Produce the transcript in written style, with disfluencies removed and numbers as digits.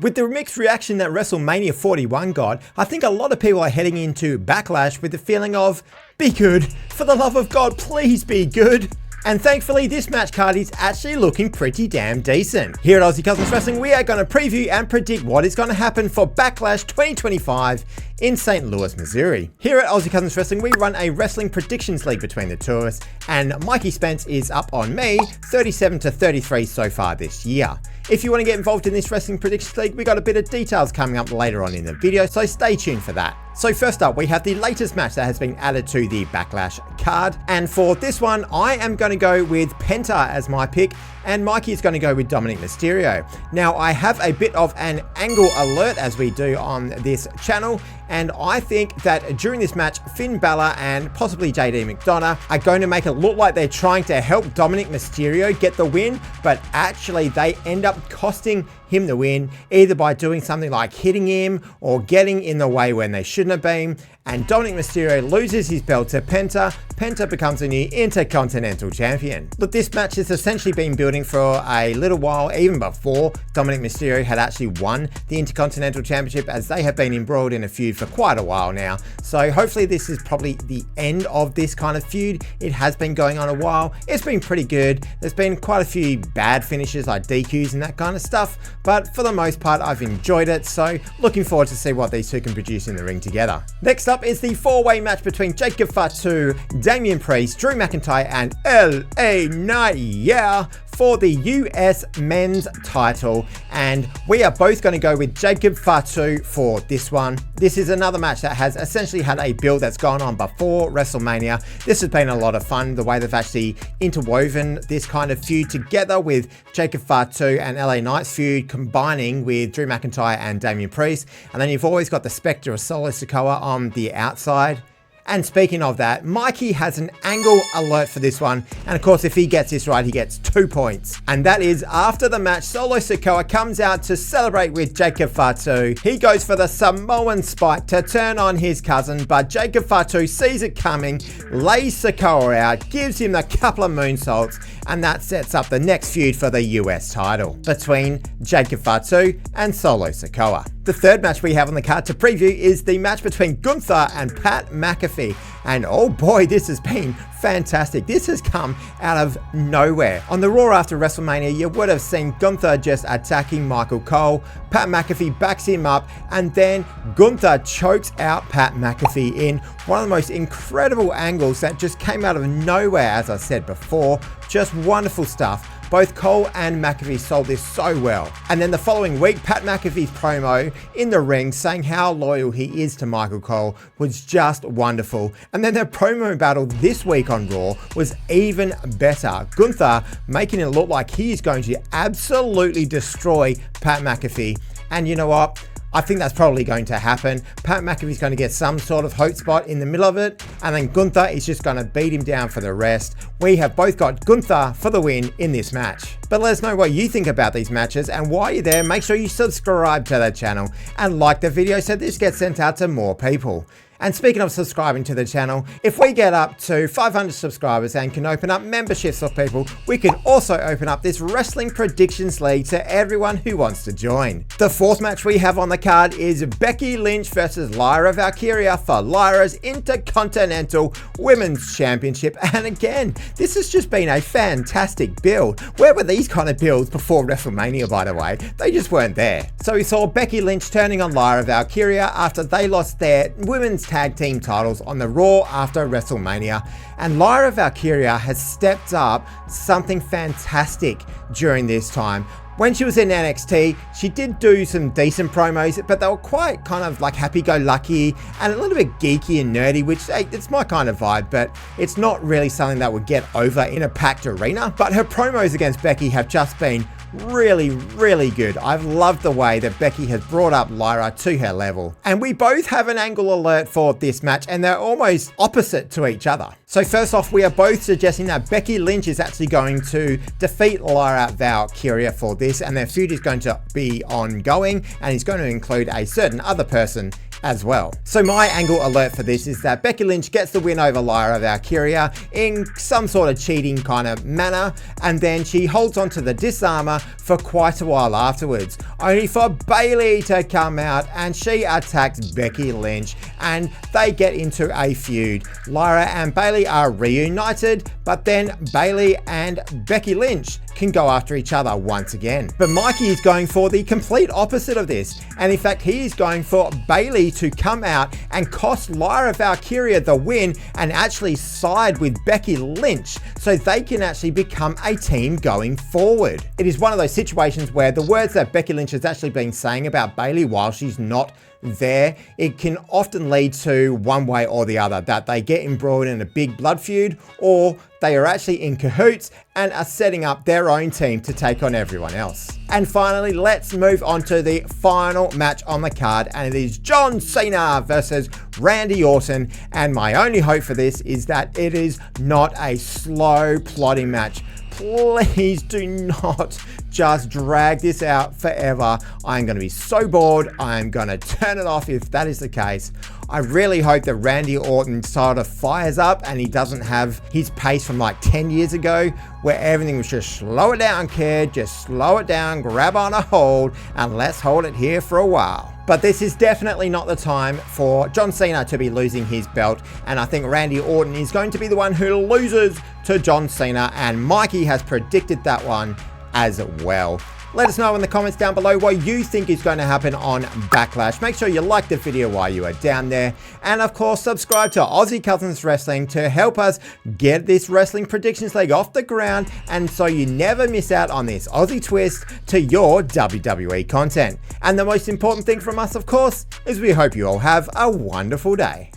With the mixed reaction that WrestleMania 41 got, I think a lot of people are heading into Backlash with the feeling of, be good, for the love of God, please be good. And thankfully, this match card is actually looking pretty damn decent. Here at Aussie Cousins Wrestling, we are going to preview and predict what is going to happen for Backlash 2025 in St. Louis, Missouri. Here at Aussie Cousins Wrestling, we run a wrestling predictions league between the two of us, and Mikey Spence is up on me, 37-33 so far this year. If you want to get involved in this wrestling predictions league, we got a bit of details coming up later on in the video, so stay tuned for that. So first up, we have the latest match that has been added to the Backlash card. And for this one, I am going to go with Penta as my pick, and Mikey is going to go with Dominik Mysterio. Now, I have a bit of an angle alert as we do on this channel, and I think that during this match, Finn Balor and possibly JD McDonough are going to make it look like they're trying to help Dominik Mysterio get the win, but actually they end up costing him the win, either by doing something like hitting him or getting in the way when they shouldn't have been, and Dominik Mysterio loses his belt to Penta. Penta becomes a new Intercontinental Champion. Look, this match has essentially been building for a little while, even before Dominik Mysterio had actually won the Intercontinental Championship, as they have been embroiled in a feud for quite a while now. So hopefully this is probably the end of this kind of feud. It has been going on a while. It's been pretty good. There's been quite a few bad finishes like DQs and that kind of stuff, but for the most part, I've enjoyed it. So looking forward to see what these two can produce in the ring together. Next up is the four-way match between Fatu, Damian Priest, Drew McIntyre, and LA Knight, yeah, for the US men's title. And we are both going to go with Fatu for this one. This is another match that has essentially had a build that's gone on before WrestleMania. This has been a lot of fun, the way they've actually interwoven this kind of feud together with Fatu and LA Knight's feud combining with Drew McIntyre and Damian Priest. And then you've always got the specter of Solo Sikoa on the outside. And speaking of that, Mikey has an angle alert for this one, and of course if he gets this right, he gets 2 points. And that is, after the match, Solo Sikoa comes out to celebrate with Fatu. He goes for the Samoan spike to turn on his cousin, but Fatu sees it coming, lays Sikoa out, gives him a couple of moonsaults, and that sets up the next feud for the US title between Fatu and Solo Sikoa. The third match we have on the card to preview is the match between Gunther and Pat McAfee. And oh boy, this has been fantastic. This has come out of nowhere. On the Raw after WrestleMania, you would have seen Gunther just attacking Michael Cole. Pat McAfee backs him up, and then Gunther chokes out Pat McAfee in one of the most incredible angles that just came out of nowhere, as I said before. Just wonderful stuff. Both Cole and McAfee sold this so well. And then the following week, Pat McAfee's promo in the ring saying how loyal he is to Michael Cole was just wonderful. And then their promo battle this week on Raw was even better. Gunther making it look like he is going to absolutely destroy Pat McAfee. And you know what? I think that's probably going to happen. Pat McAfee's going to get some sort of hot spot in the middle of it, and then Gunther is just going to beat him down for the rest. We have both got Gunther for the win in this match. But let us know what you think about these matches, and while you're there, make sure you subscribe to the channel and like the video so this gets sent out to more people. And speaking of subscribing to the channel, if we get up to 500 subscribers and can open up memberships for people, we can also open up this Wrestling Predictions League to everyone who wants to join. The fourth match we have on the card is Becky Lynch versus Lyra Valkyria for Lyra's Intercontinental Women's Championship. And again, this has just been a fantastic build. Where were these kind of builds before WrestleMania, by the way? They just weren't there. So we saw Becky Lynch turning on Lyra Valkyria after they lost their women's tag team titles on the Raw after WrestleMania, and Lyra Valkyria has stepped up something fantastic during this time. When she was in NXT, she did do some decent promos, but they were quite kind of like happy-go-lucky and a little bit geeky and nerdy, which, hey, it's my kind of vibe, but it's not really something that would get over in a packed arena. But her promos against Becky have just been really, really good. I've loved the way that Becky has brought up Lyra to her level. And we both have an angle alert for this match, and they're almost opposite to each other. So first off, we are both suggesting that Becky Lynch is actually going to defeat Lyra Valkyria for this, and their feud is going to be ongoing, and it's going to include a certain other person as well. So my angle alert for this is that Becky Lynch gets the win over Lyra Valkyria in some sort of cheating kind of manner, and then she holds on to the disarmer for quite a while afterwards, only for Bayley to come out and she attacks Becky Lynch and they get into a feud. Lyra and Bayley are reunited, but then Bayley and Becky Lynch can go after each other once again. But Mikey is going for the complete opposite of this, and in fact he is going for Bayley to come out and cost Lyra Valkyria the win and actually side with Becky Lynch so they can actually become a team going forward. It is one of those situations where the words that Becky Lynch has actually been saying about Bayley while she's not there, it can often lead to one way or the other, that they get embroiled in a big blood feud, or they are actually in cahoots and are setting up their own team to take on everyone else. And finally, let's move on to the final match on the card, and it is John Cena versus Randy Orton. And my only hope for this is that it is not a slow plotting match. Please do not just drag this out forever. I'm going to be so bored. I'm going to turn it off if that is the case. I really hope that Randy Orton sort of fires up and he doesn't have his pace from like 10 years ago where everything was just slow it down, kid, just slow it down, grab on a hold, and let's hold it here for a while. But this is definitely not the time for John Cena to be losing his belt, and I think Randy Orton is going to be the one who loses to John Cena, and Mikey has predicted that one as well. Let us know in the comments down below what you think is going to happen on Backlash. Make sure you like the video while you are down there. And of course, subscribe to Aussie Cousins Wrestling to help us get this wrestling predictions league off the ground, and so you never miss out on this Aussie twist to your WWE content. And the most important thing from us, of course, is we hope you all have a wonderful day.